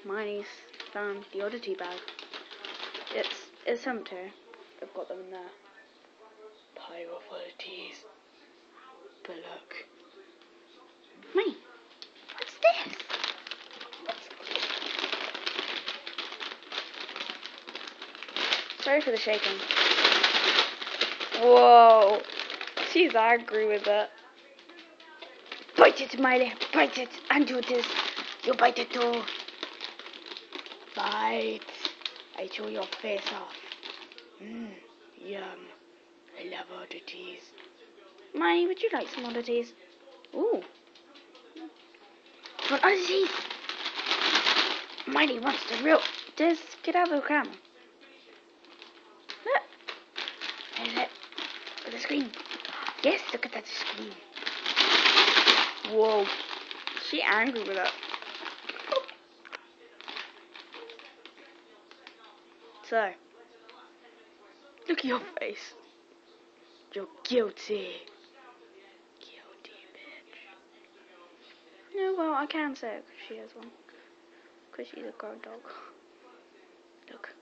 Miley's found the oddity bag. It's empty. I've got them in there. Pile of oddities. But look. Miley, what's this? Sorry for the shaking. Whoa. She's angry with it. Bite it, Miley. Bite it. And do this. You bite it too. Bite. I chew your face off. Yum. I love oddities. Miley, would you like some oddities? Ooh. Want oddities? Miley wants the real. Just get out of the camera. Look. There's it. Look at the screen. Yes, look at that screen. Whoa. She angry with that. So, look at your face. You're guilty. Guilty bitch. No, well, I can say it because she has one. Because she's a guard dog. Look.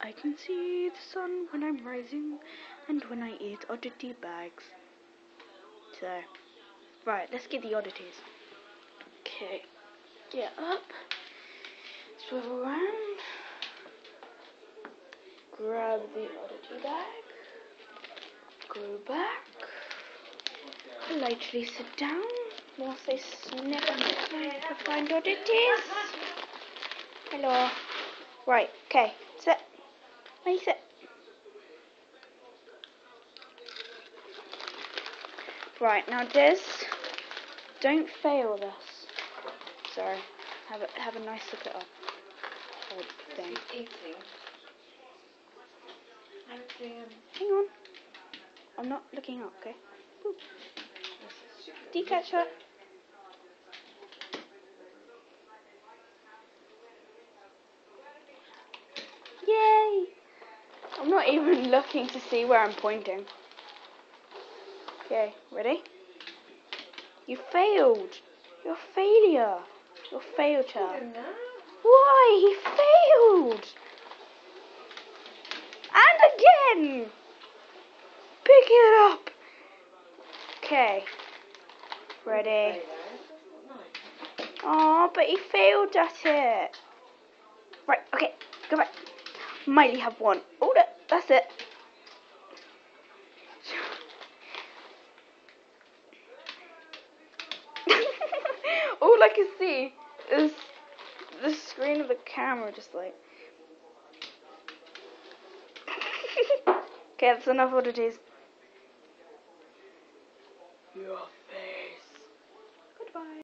I can see the sun when I'm rising and when I eat oddity bags. So, right, let's get the oddities. Okay, get up, swivel around, grab the oddity bag, go back, politely sit down whilst I sniff and try to find oddities. Hello. Right, okay, sit. Ready, sit. Right, now Des, don't fail this. Sorry, have a nice look at our old thing. Hang on. I'm not looking up, okay? Ooh. Do you catch that? Yay! I'm not even looking to see where I'm pointing. Okay, ready? You failed. You're a failure. You're a failure child. Why? He failed. And again. Pick it up. Okay. Ready? Oh, but he failed at it. Right, okay, go back. Miley have one. Oh, that's it. All I can see is the screen of the camera just like. Okay, that's enough oddities. Your face. Goodbye.